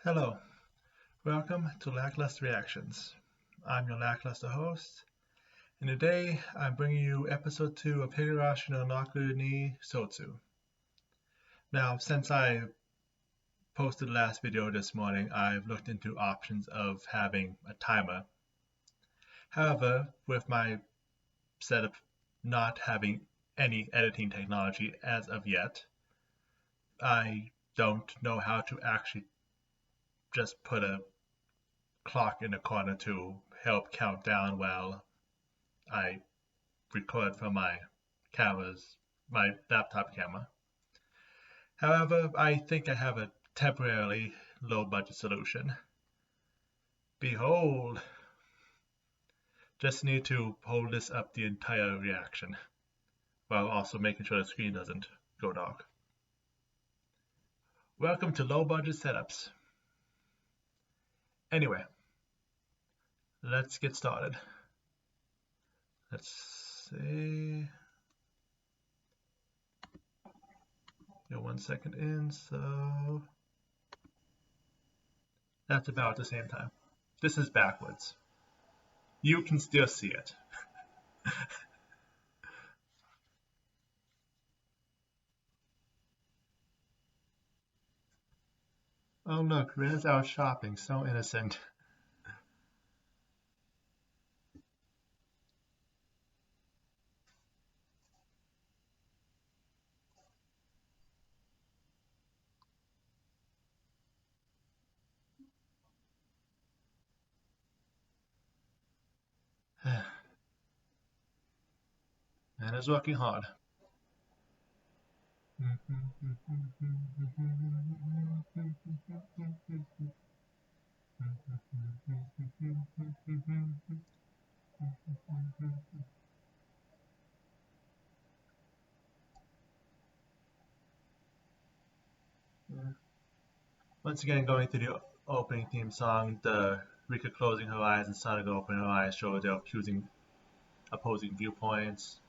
Hello, welcome to Lackluster Reactions. I'm your lackluster host, and today I'm bringing you episode 2 of Higurashi ni Sotsu. Now, since I posted the last video this morning, I've looked into options of having a timer. However, with my setup not having any editing technology as of yet, I don't know how to actually just put a clock in the corner to help count down while I record from my laptop camera. However, I think I have a temporarily low budget solution. Behold! Just need to hold this up the entire reaction, while also making sure the screen doesn't go dark. Welcome to low budget setups. Anyway, let's get started. Let's see. Get 1 second in, so that's about the same time. This is backwards. You can still see it. Oh look, Rena's out shopping, so innocent. Rena's working hard. Once again, going to the opening theme song, the Rika closing her eyes and Sonic opening her eyes show their opposing viewpoints.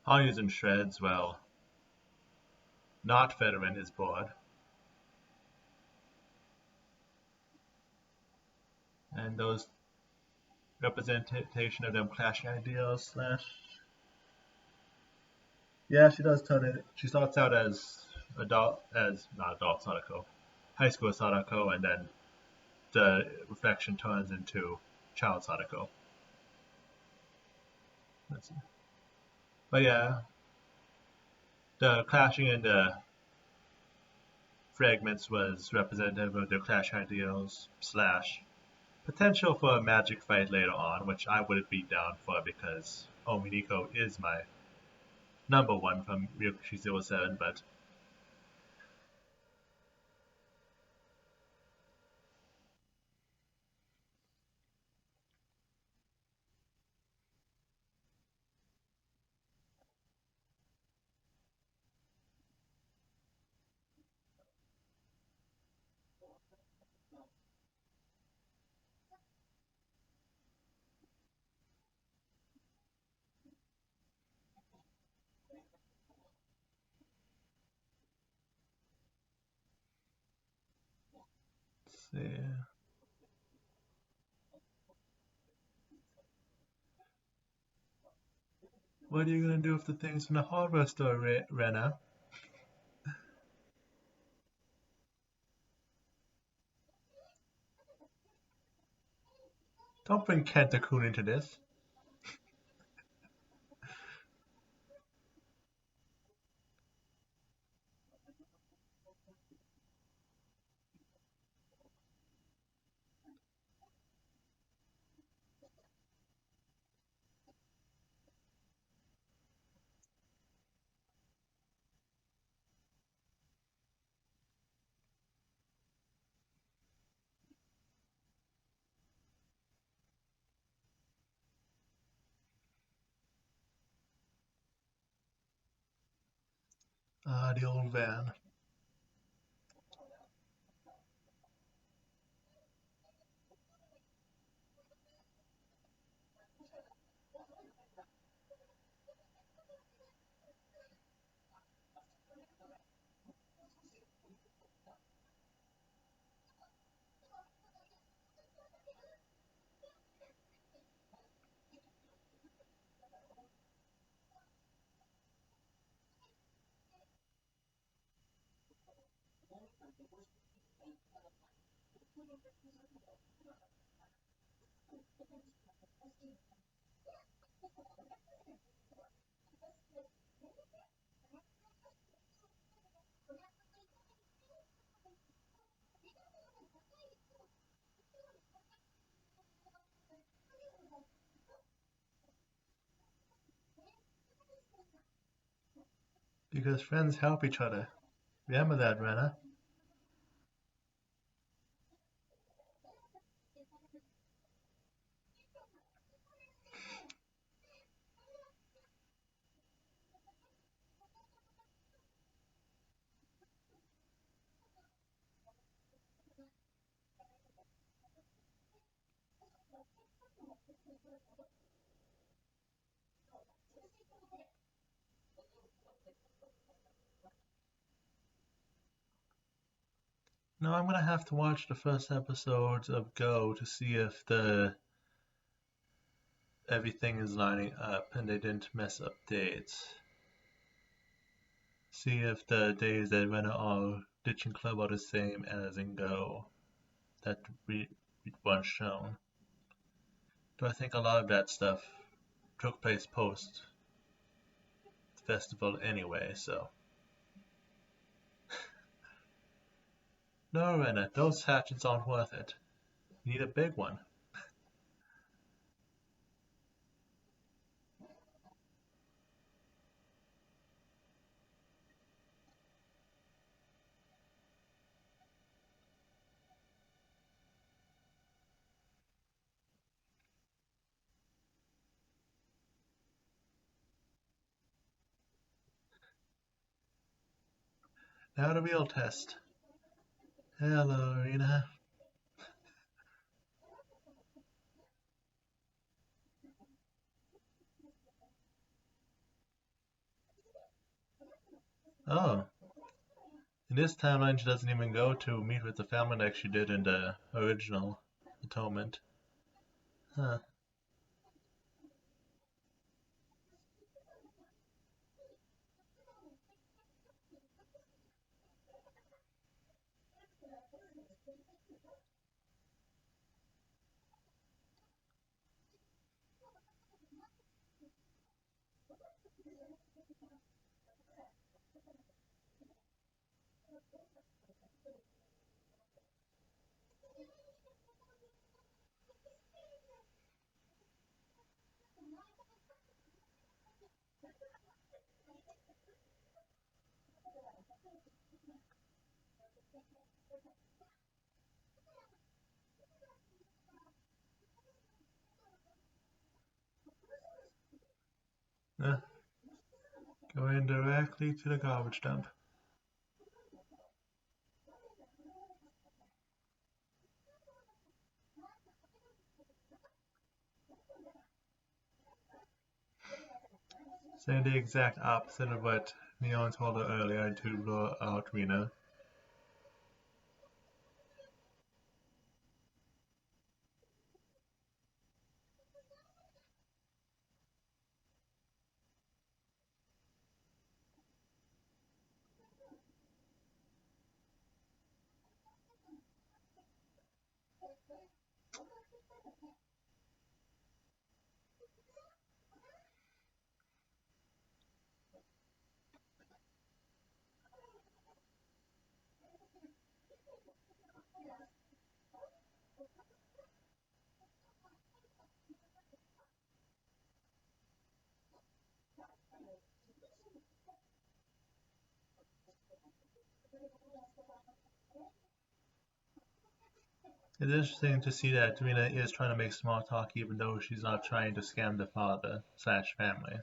Hanya's in shreds, well, not Federman is bored. And those representation of them clashing ideals slash. Yeah, she does turn it. She starts out as not adult Sadako, high school Sadako, and then the reflection turns into child Sadako. But yeah, the clashing in the fragments was representative of their clash ideals slash potential for a magic fight later on, which I wouldn't be down for because Ominiko is my number one from Ryokushi 07, but let's see. What are you gonna do with the things from the hardware store, Rena? Don't bring Kenta-kun into this. Ah, the old van. Because friends help each other. Remember that, Rena. Now I'm gonna have to watch the first episodes of Go to see if the everything is lining up and they didn't mess up dates. See if the days that Rena are ditching club are the same as in Go that we once shown. But I think a lot of that stuff took place post festival anyway, so. No, Rena, those hatchets aren't worth it. You need a big one. Now the real test. Hello, Rena. Oh, in this timeline she doesn't even go to meet with the family like she did in the original Atonement. Huh. Uh, Going directly to the garbage dump. Saying the exact opposite of what Neon told her earlier to lure out Rena. It's interesting to see that Rena is trying to make small talk even though she's not trying to scam the father/family.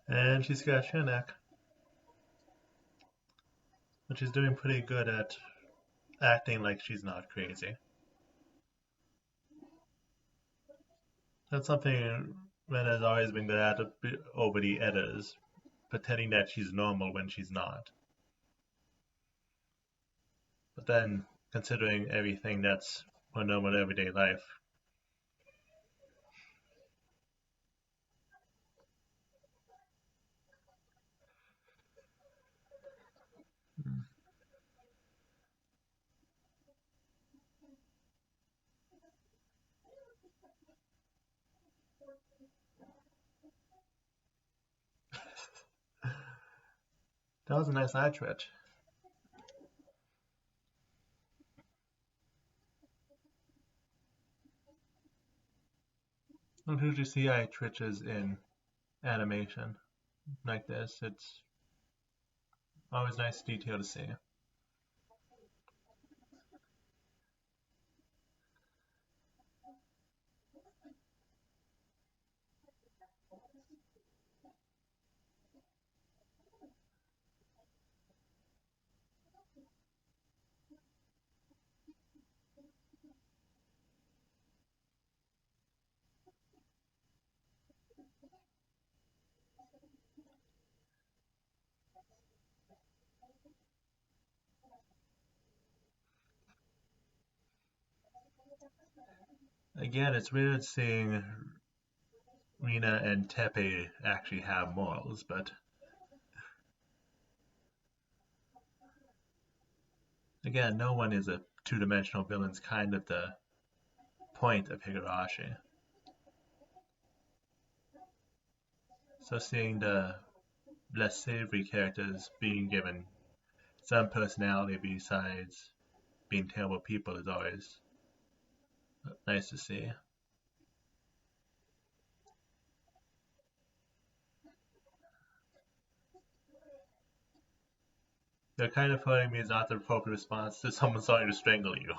And she scratched her neck. but she's doing pretty good at acting like she's not crazy. That's something Rena has always been good at over the editors, pretending that she's normal when she's not. But then, considering everything that's her normal everyday life, that was a nice eye twitch. I don't usually see eye twitches in animation like this. It's always nice detail to see. Again, it's weird seeing Rena and Tepe actually have morals, but again, no one is a two-dimensional villain's kind of the point of Higurashi. So seeing the less savory characters being given some personality besides being terrible people is always nice to see. They're kind of hurting me is not the appropriate response to someone starting to strangle you.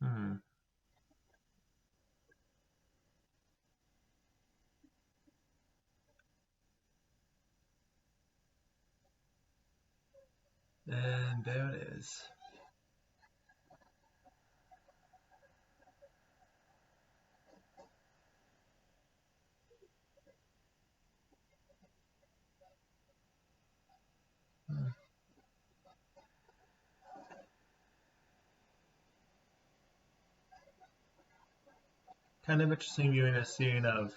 Hmm. And there it is. Hmm. Kind of interesting viewing a scene of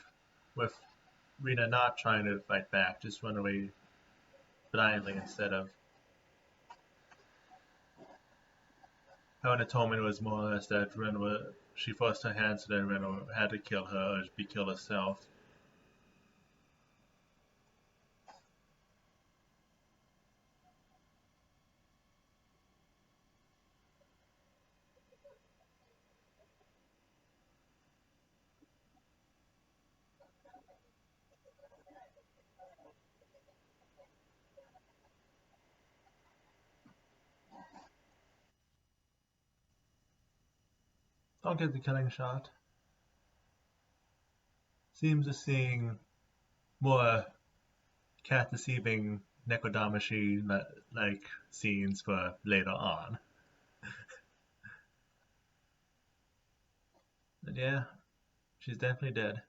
with Rena not trying to fight back, just run away blindly instead of how an atonement was more or less that Rena she forced her hand so that Rena had to kill her or be killed herself. Don't get the killing shot. Seems to seeing more cat deceiving Nekodamashi like scenes for later on. But yeah, she's definitely dead.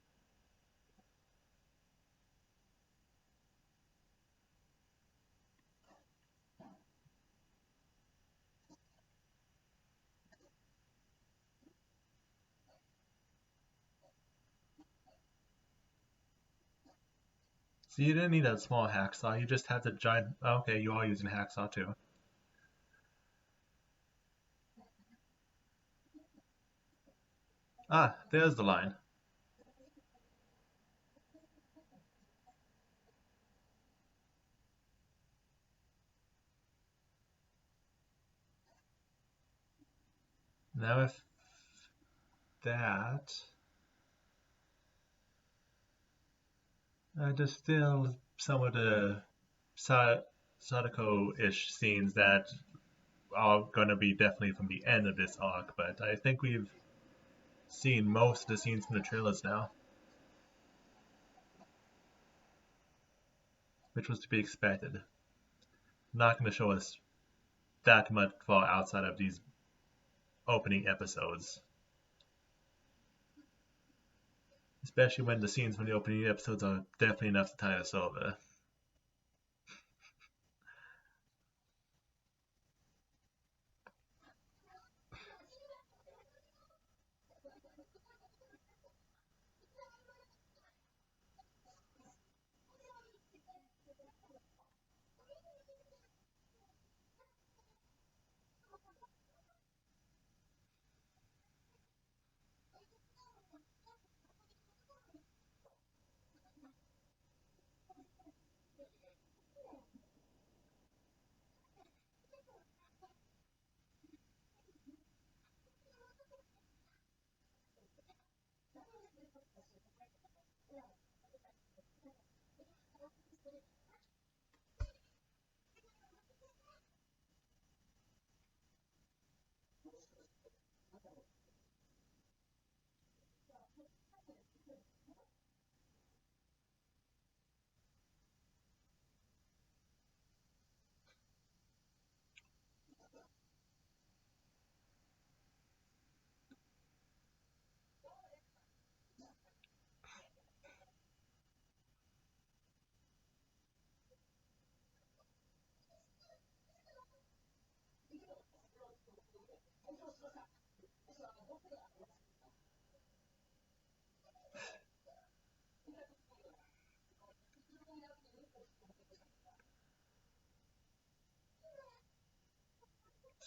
So you didn't need a small hacksaw, you just had the giant. Okay, you are using hacksaw too. Ah, there's the line. Now if that, there's still some of the Sadako-ish scenes that are going to be definitely from the end of this arc, but I think we've seen most of the scenes from the trailers now, which was to be expected. Not going to show us that much far outside of these opening episodes, especially when the scenes from the opening episodes are definitely enough to tie us over.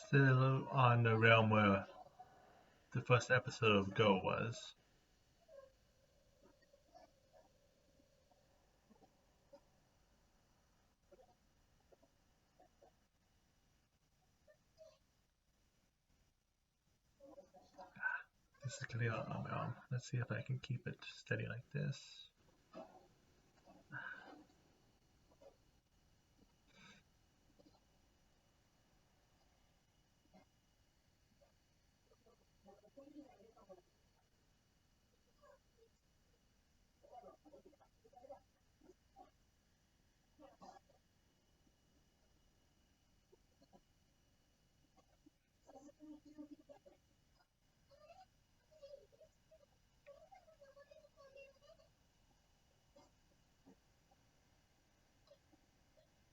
Still on the realm where the first episode of Go was. This is clear on my arm. Let's see if I can keep it steady like this.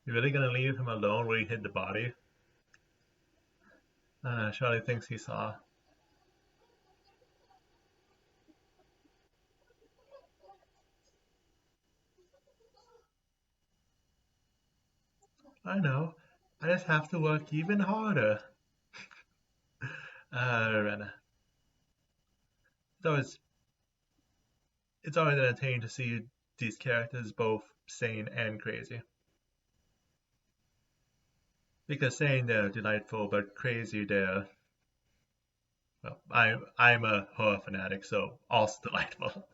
You really gonna leave him alone where he hid the body? Charlie thinks he saw. I know. I just have to work even harder. Rena. It's always, it's always entertaining to see these characters both sane and crazy. Because sane they're delightful, but crazy they're, well, I'm a horror fanatic, so also delightful.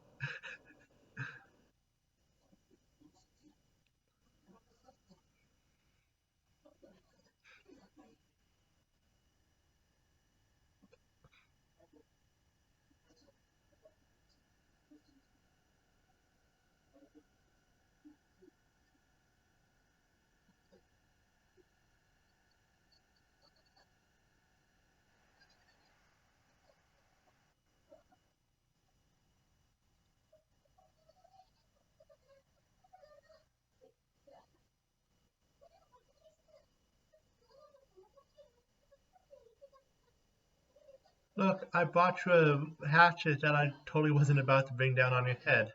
Look, I bought you a hatchet that I totally wasn't about to bring down on your head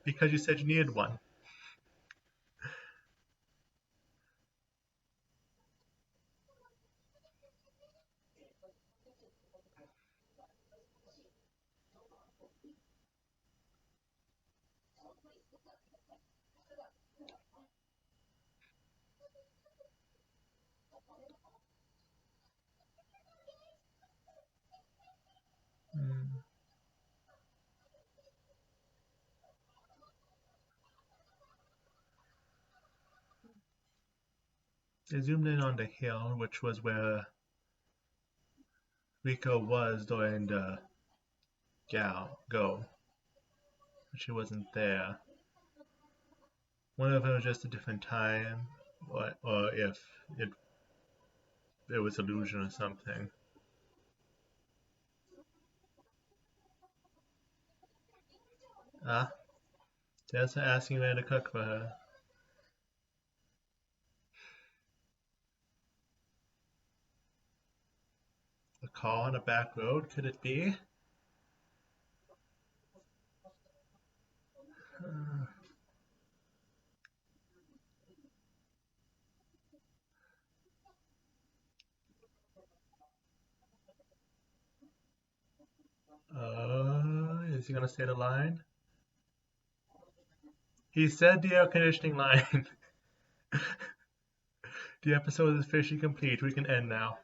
because you said you needed one. Mm. They zoomed in on the hill, which was where Rico was during the go, but she wasn't there. One of them was just a different time, or if it, it was illusion or something. Ah, there's her asking Rena to cook for her. A car on a back road, could it be? Is he gonna say the line? He said the air conditioning line. The episode is officially complete. We can end now.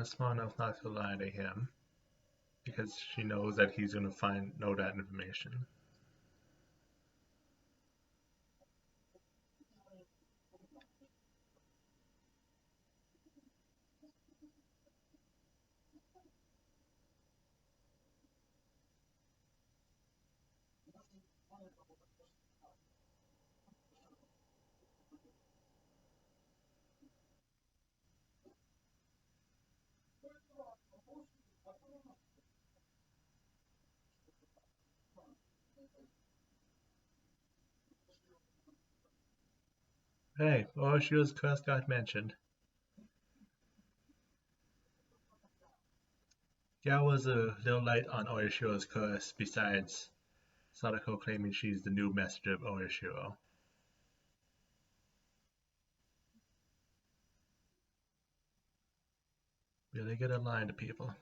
Smart enough not to lie to him because she knows that he's gonna know that information. Hey, Oroshi's curse got mentioned. There was a little light on Oroshi's curse besides Sadako claiming she's the new messenger of Oroshiro. Really good at lying to people.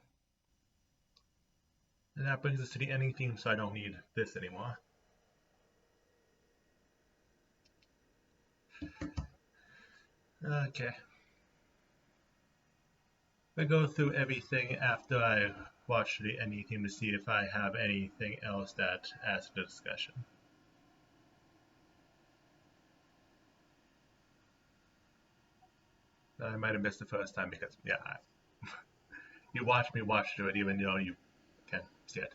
And that brings us to the ending theme, so I don't need this anymore. Okay. I go through everything after I watch the ending theme to see if I have anything else that adds to the discussion. I might have missed the first time because, yeah, you watch me watch through it even though you can see it.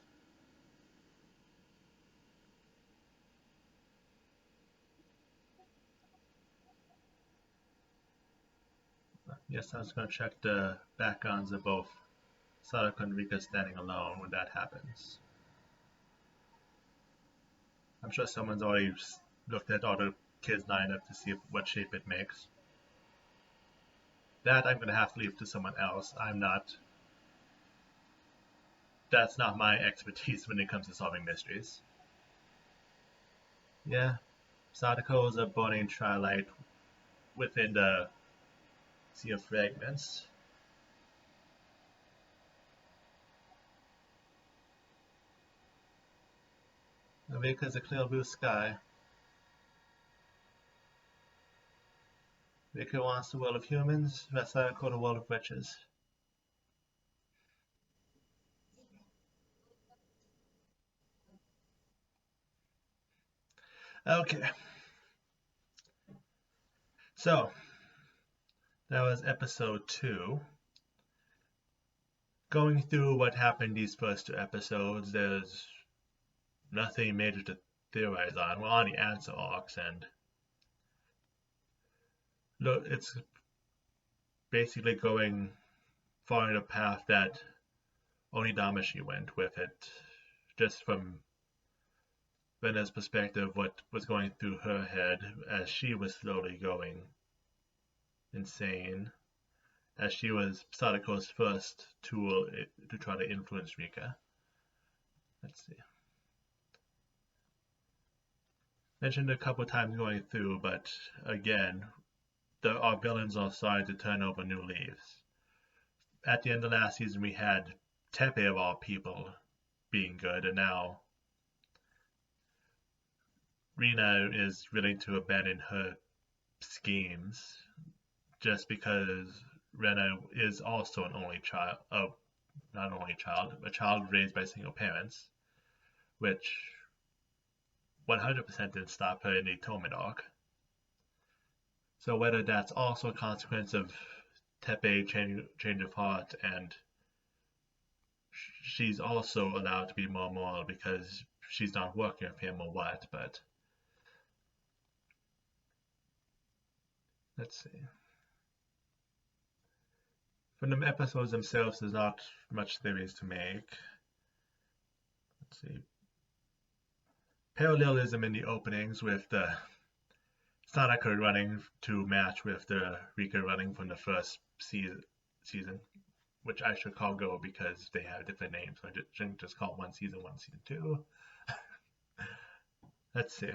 Yes, I was going to check the backgrounds of both Sadako and Rika standing alone when that happens. I'm sure someone's already looked at all the kids lineup to see what shape it makes. That I'm going to have to leave to someone else. That's not my expertise when it comes to solving mysteries. Yeah, Sadako is a burning trilight within the sea of fragments. Rika is a clear blue sky. Rika wants the world of humans, Sadako the world of witches. Okay, so that was episode 2. Going through what happened these first 2 episodes, there's nothing major to theorize on. We're on the answer arcs, and look, it's basically going following the path that Onidamashi went with it, just from Rena's perspective, what was going through her head as she was slowly going insane, as she was Sadako's first tool to try to influence Rika. Let's see. Mentioned a couple times going through, but again, our villains are starting to turn over new leaves. At the end of last season, we had Tepe of all people being good, and now Rena is willing to abandon her schemes just because Rena is also an only child, not an only child, a child raised by single parents, which 100% didn't stop her in the Tomen arc. So whether that's also a consequence of Tepe change of heart, and she's also allowed to be more moral because she's not working with him or what, but let's see. From the episodes themselves, there's not much theories to make. Let's see. Parallelism in the openings with the Sanaka running to match with the Rika running from the first season, which I should call Go because they have different names. So I shouldn't just call one season 2. Let's see.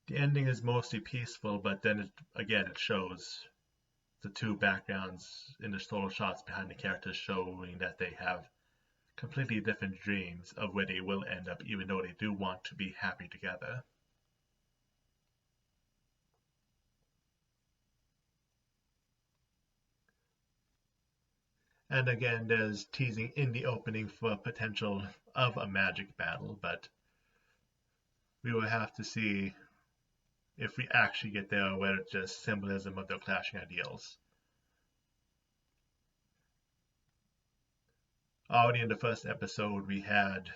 The ending is mostly peaceful, but then it shows the two backgrounds in the solo shots behind the characters, showing that they have completely different dreams of where they will end up, even though they do want to be happy together. And again, there's teasing in the opening for potential of a magic battle, but we will have to see if we actually get there, or whether it's just symbolism of their clashing ideals. Already in the first episode, we had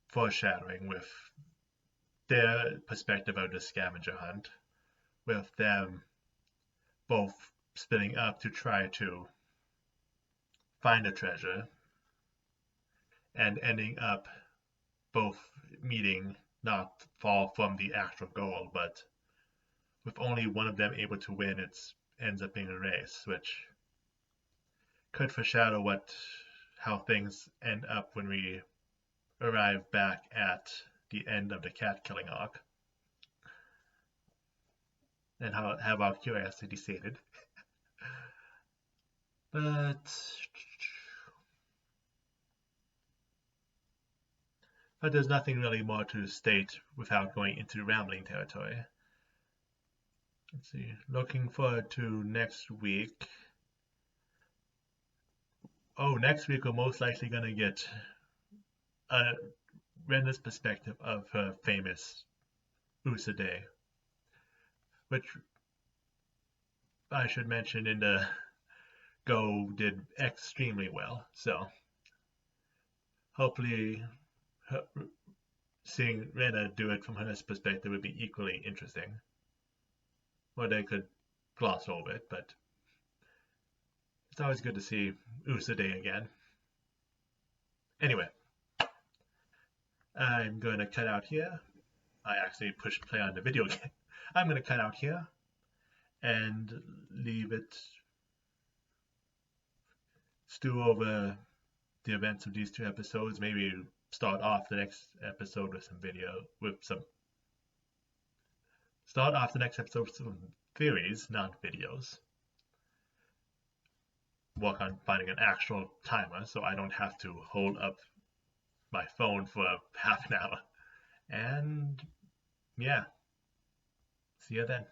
foreshadowing with their perspective of the scavenger hunt, with them both splitting up to try to find a treasure, and ending up both meeting not far from the actual goal, but with only one of them able to win, it ends up being a race, which could foreshadow how things end up when we arrive back at the end of the cat killing arc, and have our curiosity sated. But there's nothing really more to state without going into rambling territory. Let's see. Looking forward to next week. Next week we're most likely going to get Rena's perspective of her famous Usade, which I should mention in the Go did extremely well. So hopefully seeing Rena do it from her perspective would be equally interesting. Or they could gloss over it, but it's always good to see Usade again. Anyway, I'm going to cut out here. I actually pushed play on the video game. I'm going to cut out here and leave it stew over the events of these 2 episodes. Maybe start off the next episode with some theories, not videos. Work on finding an actual timer so I don't have to hold up my phone for half an hour. And yeah, see you then.